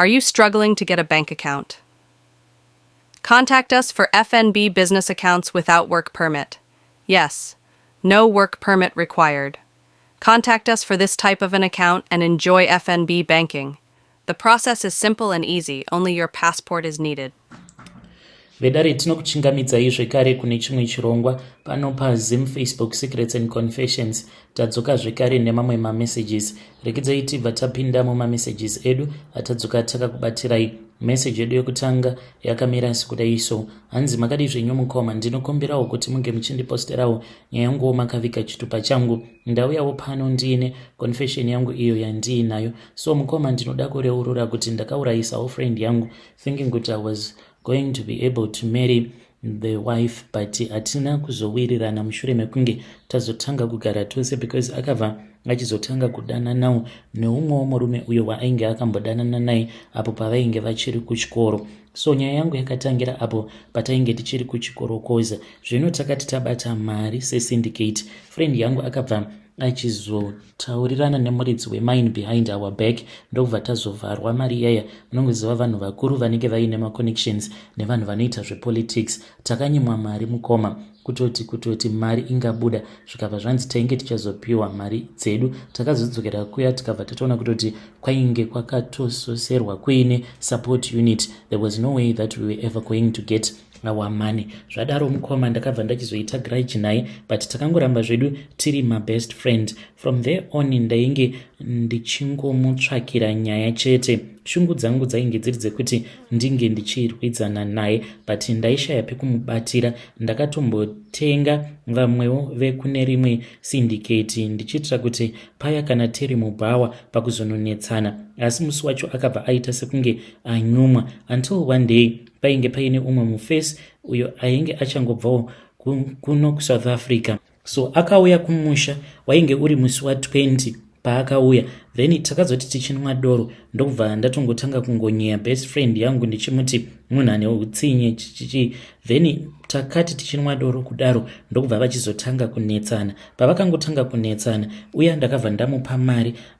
Are you struggling to get a bank account? Contact us for FNB business accounts without work permit. Yes, no work permit required. Contact us for this type of an account and enjoy FNB banking. The process is simple and easy, only your passport is needed. Vedare tinokuchingamidzai zvekare kune chimwe chirongwa pano paZim Facebook Secrets and Confessions. Tadzoka zvekare nemamwe mamessages. Rekidzai tibva tapinda mumamessages edu atadzoka takakubatirai. Message yedu yokutanga yakamira sekudai so. Hanzi makadi zvenyu mukoma, ndinokumbirawo kuti munge muchindiposterawo nyaya yangu makavika chitupa changu. Ndauyawo pano ndiine confession yangu iyo yandiinayo. So mukoma, ndinoda kureurura kuti ndakaurayisawo friend yangu thinking kuti I was going to be able to marry the wife, but hatina kuzowirirana mushure mekunge tazotanga kugara tose because akabva achizotanga kudananawo neumwewo murume uyo waainge akambodanana naye apo pavainge vachiri kuchikoro. So nyaya yangu yakatangira apo patainge tichiri kuchikoro koza. Zvino takati tabata mari sesyndicate, friend yangu akabva achizotaurirana nemuridzi wemine behind our back, ndokubva tazovharwa mari yaya. Munongoziva vanhu vakuru vanenge vaine maconnections nevanhu vanoita zvepolitics. Takanyimwa mari mukoma kutoti mari ingabuda, zvikabva zvanzi tainge tichazopiwa mari dzedu. Takazodzokera kuya tikabva tataona kutoti kwainge kwakatososerwa kuine support unit. There was no way that we were ever going to get our money. Zvadaro mukoma ndakabva ndachizoita grudge naye, but takangoramba zvedu tiri my best friend. From there on ndainge ndichingomutsvakira nyaya chete. Shungu dzangu dzainge dziri dzekuti ndinge ndichirwidzana naye, but ndaishaya pekumubatira. Ndakatombotenga vamwewo vekune rimwe syndicate ndichitira kuti paya kana tiri mubhawa pakuzononetsana, asi musi wacho akabva aita sekunge anyumwa until one day painge paine umwe mufesi uyo ainge achangobvawo kuno kuSouth Africa. So akauya kumusha, wainge uri musi wa20 paakauya, then takazoti tichinwa doro, ndokubva ndatongotanga kungonyeya best friend yangu ndichimuti munhu ane utsinye chichichi. Then takati tichinwa doro kudaro, ndokubva vachizotanga kunetsana. Pavakangotanga kunetsana, uya ndakabva ndamupa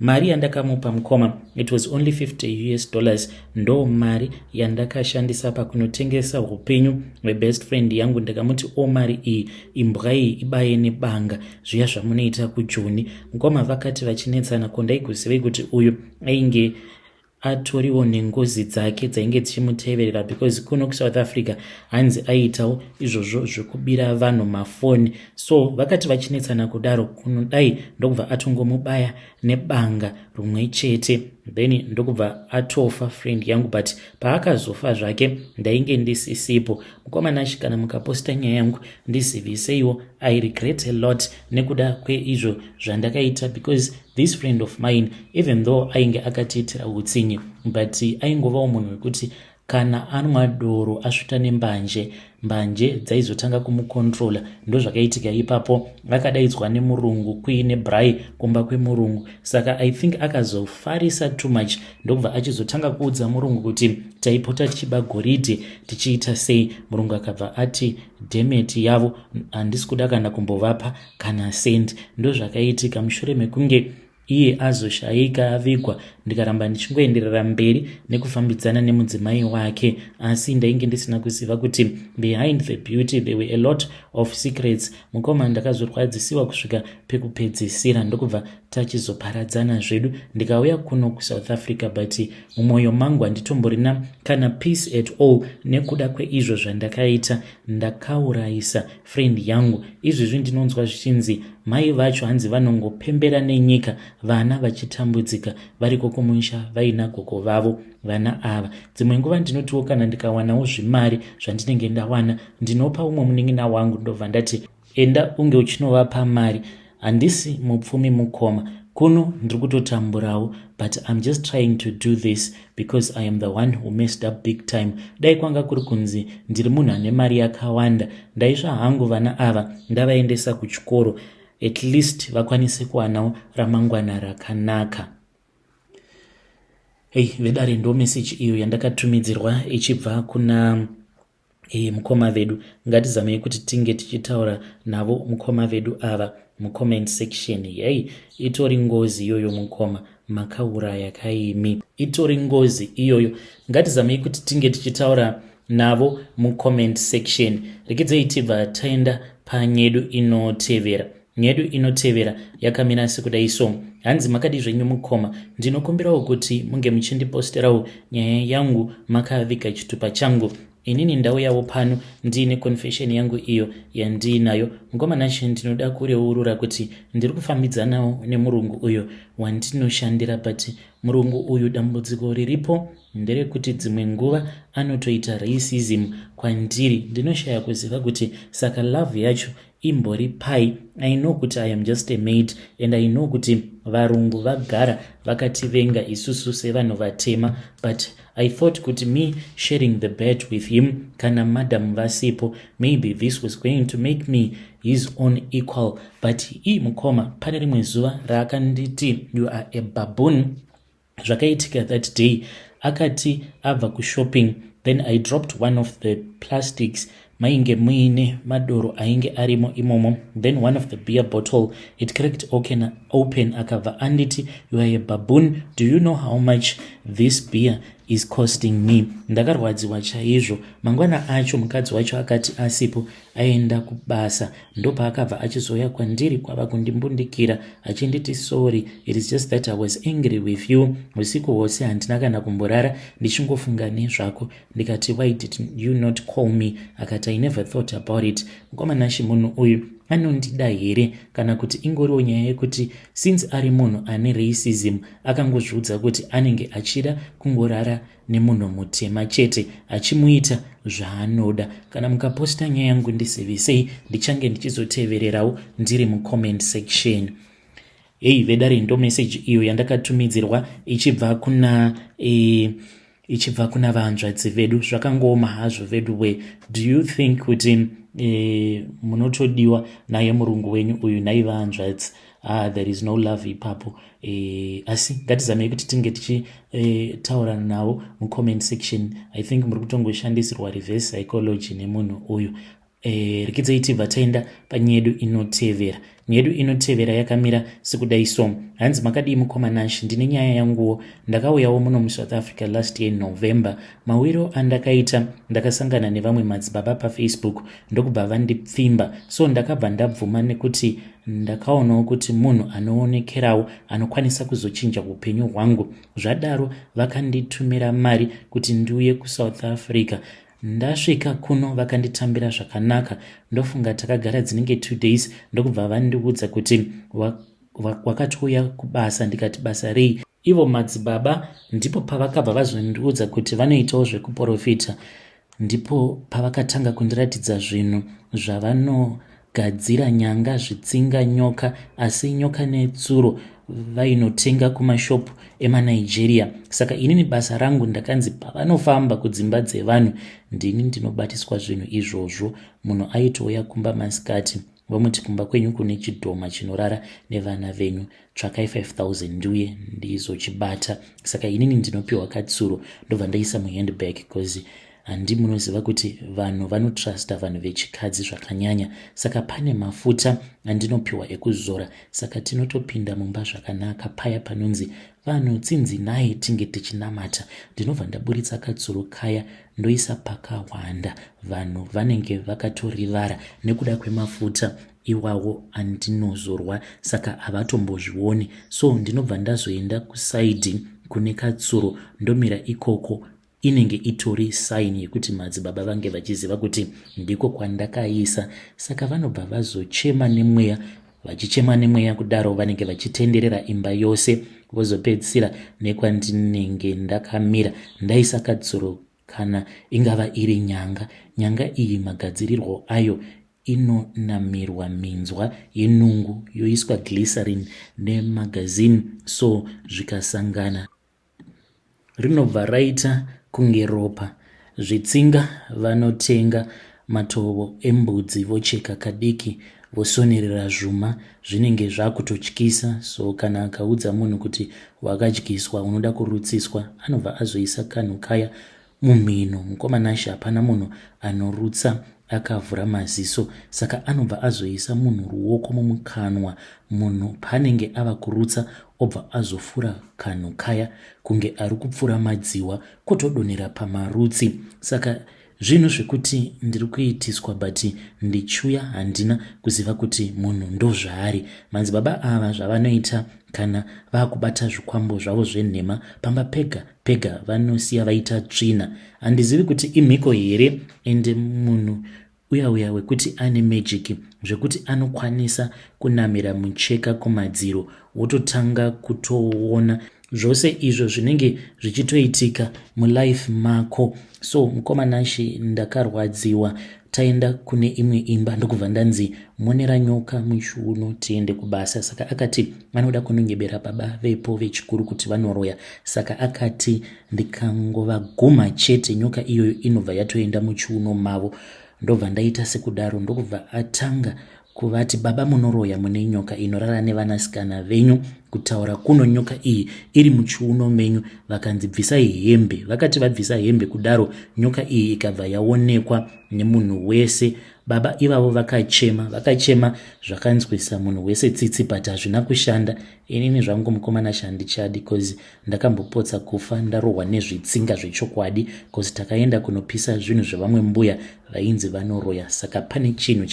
mari yandakamupa mukoma, it was only $50. Ndo mari yandakashandisa pakunotengesa upenyu hwebest friend yangu. Ndakamuti mari iyi imbwa iyi ibaye nebanga zviya zvamunoita kuJoni. Mukoma vakati vachinetsana kondaigozivei kuti uyu ainge atoriwo nengozi dzake dzainge dzichimuteverera because kuno kuSouth Africa hanzi aitawo izvozvo zvekubira vanhu mafoni. So vakati vachinetsana kudaro, kunodai ndokubva atongomubaya nebanga rumwe chete, then ndokubva atofa friend yangu. But paakazofa zvake ndainge ndisisipo. Mukomana kana mukaposta nyaya yangu ndizivise I regret a lot nekuda kweizvo zvandakaita, because this friend of mine, even though ainge akatiitira utsinye, but aingovawo munhu wekuti kana anwa doro asvuta nembanje, mbanje dzaizotanga kumukontrola. Ndo zvakaitika ipapo, akadaidzwa nemurungu kuine brai kumba kwemurungu. Saka I think akazofarisa too much, ndokubva achizotanga kuudza murungu kuti taipota tichiba goridhe tichiita sei. Murungu akabva ati demeti yavo handisi kuda kana kumbovapa kana sendi. Ndo zvakaitika mushure mekunge iye azoshayika avigwa, ndikaramba ndichingoenderera mberi nekufambidzana nemudzimai wake. Asi ndainge ndisina kuziva kuti behind the beauty there were a lot of secrets. Mukoma ndakazorwadzisiwa kusvika pekupedzisira, ndokubva tachizoparadzana zvedu. Ndikauya kuno kuSouth Africa, but mumwoyo mangu handitomborina kana peace at all nekuda kweizvo zvandakaita. Ndakaurayisa friend yangu. Izvizvi ndinonzwa zvichinzi mai vacho hanzi vanongopembera nenyika, vana vachitambudzika variko kumusha vaina gogo vavo. Vana ava dzimwe nguva ndinotiwo kana ndikawanawo zvimari zvandinenge ndawana, ndinopa umwe munin'ina wangu, ndobva ndati enda unge uchinovapa mari. Handisi mupfumi mukoma, kuno ndiri kutotamburawo, but I'm just trying to do this because I am the one who messed up big time. Dai kwanga kuri kunzi ndiri munhu ane mari yakawanda, ndaisva hangu vana ava ndavaendesa kuchikoro, at least vakwanise kuwanawo ramangwana rakanaka. Vedare ndo message iyo yandakatumidzirwa ichibva kuna mukoma vedu. Ngatizamei kuti tinge tichitaura navo mukoma vedu ava mucomment section. Itori ngozi yoyo mukoma, makauraya kaimi. Itori ngozi iyoyo. Ngatizamei kuti tinge tichitaura navo mucomment section. Rekezei tibva taenda panyedu inotevera. Nyedu inotevera yakamira sekudai so. Hanzi makadi zvenyu mukoma, ndinokumbirawo kuti munge muchindiposterawo nyaya yangu makaviga chitupa changu. Inini ndauyawo pano ndiine confession yangu iyo yandinayo. Mukomana she ndinoda kureurura kuti ndiri kufambidzanawo nemurungu uyo wandinoshandira, but murungu uyu dambudziko riripo nderekuti dzimwe nguva anotoita racism kwandiri. Ndinoshaya kuziva kuti saka love yacho imbori pai. I know kuti I am just a maid and I know kuti varungu vagara vakativenga isusu sevanhu vatema, but I thought kuti me sharing the bed with him kana madam vasipo, maybe this was going to make me his own equal. But mukoma pane rimwe zuva raakanditi you are a baboon. Zvakaitika that day, akati abva kushopping, then I dropped one of the plastics mainge muine madoro ainge arimo imomo, then one of the beer bottle it cracked open akabva anditi you are a baboon, do you know how much this beer is costing me? Ndakarwadziwa chaizvo. Mangwana acho mukadzi wacho akati asipo aenda kubasa, ndopaakabva achizoya kwandiri kwava kundimbundikira achinditi sorry, it is just that I was angry with you. Usiku hwose handina kana kumborara ndichingofunga nezvako. Ndikati why did you not call me? Akati I never thought about it. Mukomanashi munhu uyu anondida here kana kuti ingoriwo nyaya yekuti since ari munhu ane racism akangozviudza kuti anenge achida kungorara nemunhu mutema chete achimuita zvaanoda. Kana mukaposta nyaya yangu ndizivisei, ndichange ndichizotevererawo ndiri mucomment section. Hey vedare, ndo message iyo yandakatumidzirwa ichibva kuna vahanzvadzi vedu. Zvakangooma hazvo vedu we. Do you think kuti munotodiwa naye murungu wenyu uyu nai vahanzvadzi? There is no love ipapo. Asi ngatizamei kuti tinge tichitaura navo mucomment section. I think muri kutongoshandisirwa reverse psychology nemunhu uyu. Rekezei tibva taenda panyedu inotevera. Nyedu inotevera yakamira sekudai so. Hanzi makadii mukomanashi, ndine nyaya yanguwo. Ndakauyawo muno muSouth Africa last year in November. Mawiro andakaita ndakasangana nevamwe madzibaba paFacebook ndokubva vandipfimba. So ndakabva ndabvuma nekuti ndakaonawo kuti munhu anoonekerawo anokwanisa kuzochinja upenyu hwangu. Zvadaro vakanditumira mari kuti ndiuye kuSouth Africa. Ndasvika kuno vakanditambira zvakanaka. Ndofunga takagara dzinenge 2 days ndokubva vandiudza kuti wakatouya kubasa. Ndikati basa rei? Ivo madzibaba ndipo pavakabva vazondiudza kuti vanoitawo zvekuprofita. Ndipo pavakatanga kundiratidza zvinhu zvavanogadzira, nyanga, zvitsinga, nyoka, asi nyoka netsuro vainotenga kumashopu emanigeria. Saka inini basa rangu ndakanzi pavanofamba kudzimba dzevanhu ndini ndinobatiswa zvinhu izvozvo. Munhu aitouya kumba masikati vomuti kumba kwenyu kune chidhoma chinorara nevana venyu, tsvakai 5,000 ndiuye ndizochibata. Saka inini ndinopiwa katsuro ndobva ndaisa muhandbag because handi munoziva kuti vanhu vanotrusta vanhu vechikadzi zvakanyanya. Saka pane mafuta andinopiwa ekuzora. Saka tinotopinda mumba zvakanaka paya panonzi vanhu tsinzinai tinge tichinamata. Ndinobva ndaburitsa katsuro kaya ndoisa pakawanda. Vanhu vanenge vakatorivara nekuda kwemafuta iwawo andinozorwa, saka havatombozvioni. So ndinobva ndazoenda kusaidhi kune katsuro ndomira ikoko. Inenge itori sign yekuti madzibaba vange vachiziva kuti ndiko kwandakaisa. Saka vanobva vazochema nemweya. Vachichema nemweya kudaro vanenge vachitenderera imba yose. Vozopedzisira nekwandinenge ndakamira ndaisa katsuro kana ingava iri nyanga. Nyanga iyi magadzirirwo ayo inonamirwa minzwa yenungu yoiswa glycerin nemagazine, so zvikasangana rinobva raita kunge ropa. Zvitsinga vanotenga matovo embudzi vocheka kadiki vosonerera zvuma zvinenge zvakutotyisa. So kana akaudza munhu kuti wakadyiswa unoda kurutsiswa, anobva azoisa kanhu kaya mumhino. Mukomanashi hapana munhu anorutsa akavhura maziso, saka anobva azoisa munhu ruoko mumukanwa. Munhu paanenge ava kurutsa obva azofura kanhu kaya kunge ari kupfura madziwa kutodonhera pamarutsi. Saka zvinhu zvekuti ndiri kuitiswa but ndichiuya handina kuziva kuti munhu ndozvaari. madzibaba ava zvavanoita kana vaakubata zvikwambo zvavo zvenhema, pamba pega pega vanosiya vaita tsvina. Handizivi kuti imhiko here ende munhu uya wekuti ane magic zvekuti anokwanisa kunamira mucheka kumadziro wototanga kutoona zvose izvo zvinenge zvichitoitika mulife mako. So mukomanashi ndakarwadziwa, taenda kune imwe imba ndokubva ndanzi monera nyoka muchiuno tiende kubasa. Saka akati vanoda kunongebera baba vepo vechikuru kuti vanoroya. Saka akati ndikangovaguma chete nyoka iyoyo inobva yatoenda muchiuno mavo. Ndobva ndaita sekudaro ndokubva atanga kuvati baba munoroya mune nyoka inorara nevanasikana venyu, kutaura kuno nyoka iyi iri muchiuno menyu. Vakanzi bvisai hembe. Vakati vabvisa hembe kudaro nyoka iyi ikabva yaonekwa nemunhu wese. Baba ivavo vakachema zvakanzwisa munhu wese tsitsi, but hazvina kushanda. Inini zvangu mukomana shandichadi cause ndakambopotsa kufa ndarohwa nezvitsinga zvechokwadi cause takaenda kunopisa zvinhu zvevamwe mbuya vainzi vanoroya. Saka pane chinhu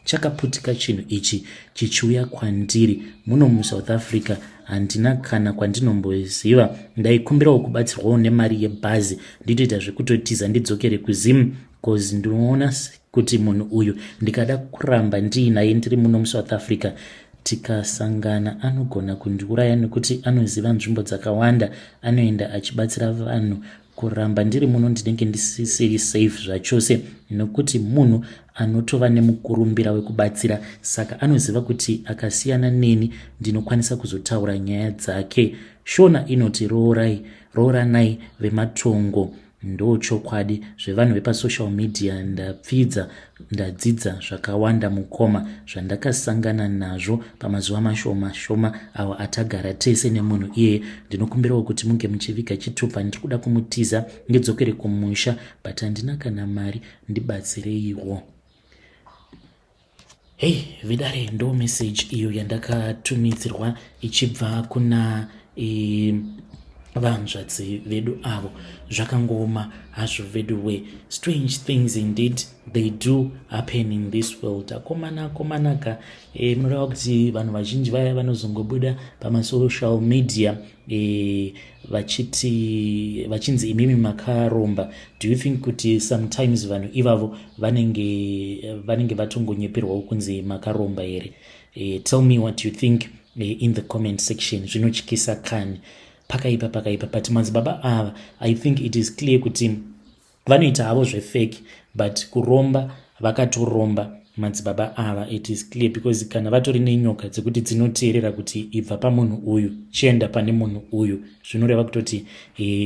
chakaputika chinhu ichi chichiuya kwandiri muno muSouth Africa. Handina kana kwandinomboziva. Ndaikumbirawo kubatsirwawo nemari yebhazi nditoita zvekutotiza ndidzokere kuZim cause ndinoona kuti munhu uyu ndikada kuramba ndiinaye ndiri muno muSouth Africa tikasangana anogona kundiuraya nekuti anoziva nzvimbo dzakawanda, anoenda achibatsira vanhu. Kuramba ndiri muno ndinenge ndisisiri safe zvachose nekuti munhu anotova nemukurumbira wekubatsira. Saka anoziva kuti akasiyana neni ndinokwanisa kuzotaura nyaya dzake. Shona inoti rooranai vematongo. Ndo chokwadi zvevanhu vepasocial media. Ndadzidza zvakawanda mukoma zvandakasangana nazvo pamazuva mashoma awo atagara tese nemunhu iye. Ndinokumbirawo kuti munge muchiviga chitupa. Ndiri kuda kumutiza ndidzokere kumusha but handina kana mari, ndibatsireiwo. Hei vidare, ndo message iyo yandakatumidzirwa ichibva kuna vanzvadzi vedu avo. Zvakangoma hazvo vedu we. Strange things indeed they do happen in this world. Akomanaka munoreva kuti vanhu vazhinji vaya vanozongobuda pamasocial media vachinzi imimi makaromba. Do you think kuti sometimes vanhu ivavo vanenge vatongonyeperwawo kunzi makaromba here? Tell me what you think in the comment section. Zvinotyisa kani pakaipa but madzibaba ava I think it is clear kuti vanoita havo zvefake but kuromba vakatoromba madzibaba ava. It is clear because kana vatori nenyoka dzekuti dzinoteerera kuti ibva pamunhu uyu chienda pane munhu uyu, zvinoreva kutoti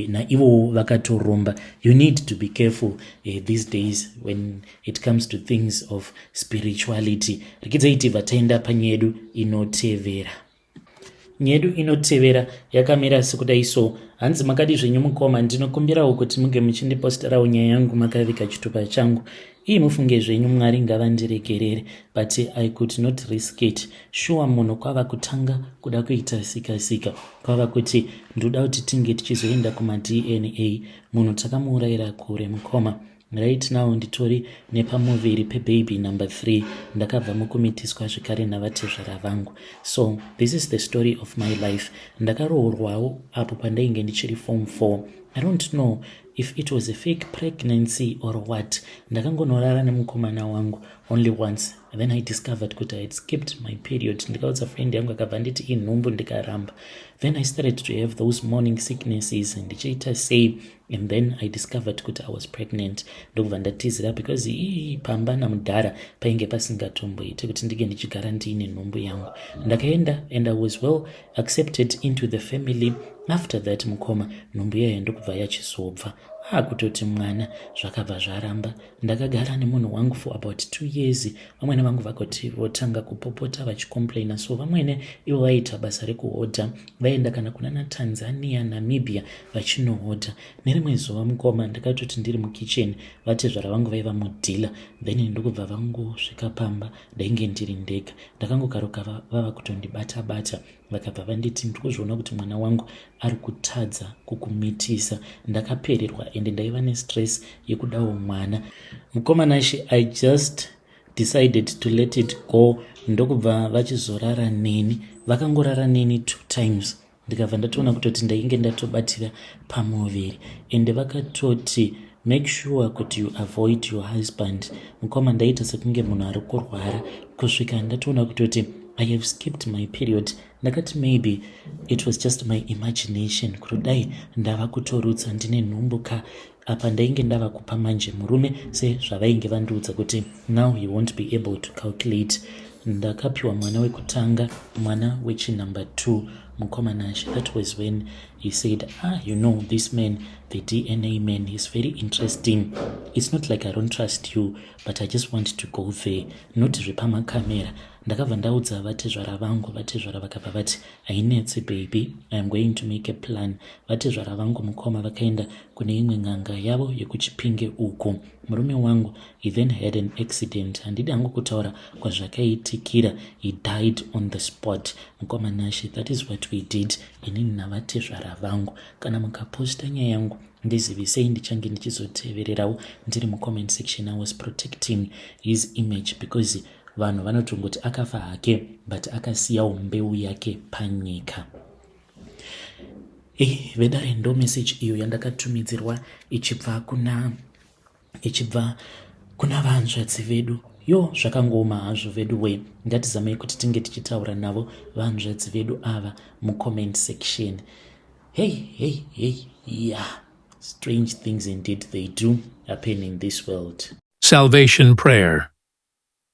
naivowo vakatoromba. You need to be careful these days when it comes to things of spirituality. Rikidzai vataenda panyedu inotevera. Nyedu inotevera yakamira sekudai. So hanzi makadi zvenyu mukoma, ndinokumbirawo kuti munge muchindiposterawo nyaya yangu makaviga chitupa changu. Iyi mufunge zvenyu, Mwari ngavandiregerere, but I could not risk it. Shuwa munhu kwava kutanga kuda kuita sika kwava kuti ndoda kuti tinge tichizoenda kuma-DNA. Munhu takamuurayira kure mukoma. Right now nditori nepamuviri pebaby number 3. Ndakabva mukumitiswa zvikare navatezvara vangu. So this is the story of my life. Ndakaroorwawo apo pandainge ndichiri form 4. I don't know if it was a fake pregnancy or what. Ndakangonorara nemukomana wangu only once. Then I discovered kuti I had skipped my period. Ndikaudza friend yangu akabva nditi inhumbu ndikaramba. Then I started to have those morning sicknesses ndichiita sei, and then I discovered kuti I was pregnant. Ndokubva ndatizira because pamba namudhara painge pasingatomboite kuti ndige ndichigara ndiine nhumbu yangu. Ndakaenda and I was well accepted into the family. After that mukoma nhumbu yayo ndokubva yachizobva. kutoti mwana zvakabva zvaramba. Ndakagara nemunhu wangu for about 2 years. Vamwene vangu vakoti votanga kupopota vachicomplaina, so vamwene ivo vaita basa rekuhodha, vaenda kana kunana Tanzania, Namibia vachinohodha. Nerimwe zuva mukoma ndakatoti ndiri mukitchen, vatezvara vangu vaiva mudhila, then ndokubva vangosvika pamba, ndainge ndiri ndega. Ndakangokaruka vava kutondibata-bata, vakabva vanditi ndikuzviona kuti mwana wangu ari kutadza kukumitisa. Ndakapererwa ende ndaiva nestress yekudawo mwana. Mukomanashi, I just decided to let it go. Ndokubva vachizorara neni, vakangorara neni 2 times. Ndikabva ndatoona kutoti ndainge ndatobatira pamuviri, ende vakatoti make sure kuti you avoid your husband. Mukoma ndaita sekunge munhu ari kurwara kusvika ndatoona kutoti I have skipped my period. Ndakati maybe it was just my imagination, kudai ndava kutorutsa ndine nhumbuka apa ndainge ndava kupa manje murume sezvavainge vandiudza kuti now he won't be able to calculate. Ndakapiwa mwana wekutanga, mwana wechinumber 2, Mukomanashi. That was when he said, you know, this man, the DNA man, is very interesting. It's not like I don't trust you, but I just want to go there, not repama camera. Ndakabva ndaudza vatezvara vangu, vatezvara vakabva vati ainetse baby, I am going to make a plan. Vatezvara vangu mukoma vakaenda kune imwe ng'anga yavo yekuchipinge uko. Murume wangu, he then had an accident. Handidi hangu kutaura kwazvakaitikira, he died on the spot. Mukomanashi, that is what we did. Inini navatezvara vangu. Kana mukaposta nyaya yangu, ndizivisei ndichange ndichizotevererawo ndiri mucomment section. I was protecting his image because vanhu vanotongoti akafa hake, but akasiyawo mbeu yake panyika. Vedare ndo message iyo yandakatumidzirwa ichibva kuna vanzvadzi vedu. Zvakangoma hazvo vedu we. Ngatizamei kuti tinge tichitaura navo vanzvadzi vedu ava mucomment section. Yeah. Strange things indeed they do happen in this world. Salvation Prayer.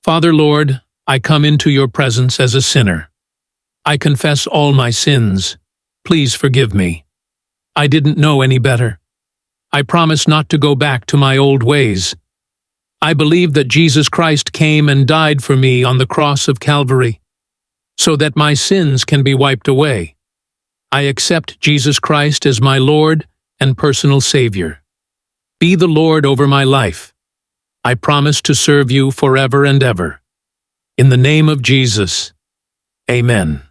Father, Lord, I come into your presence as a sinner. I confess all my sins. Please forgive me. I didn't know any better. I promise not to go back to my old ways. I believe that Jesus Christ came and died for me on the cross of Calvary, so that my sins can be wiped away. I accept Jesus Christ as my Lord and personal Savior. Be the Lord over my life. I promise to serve you forever and ever. In the name of Jesus, Amen.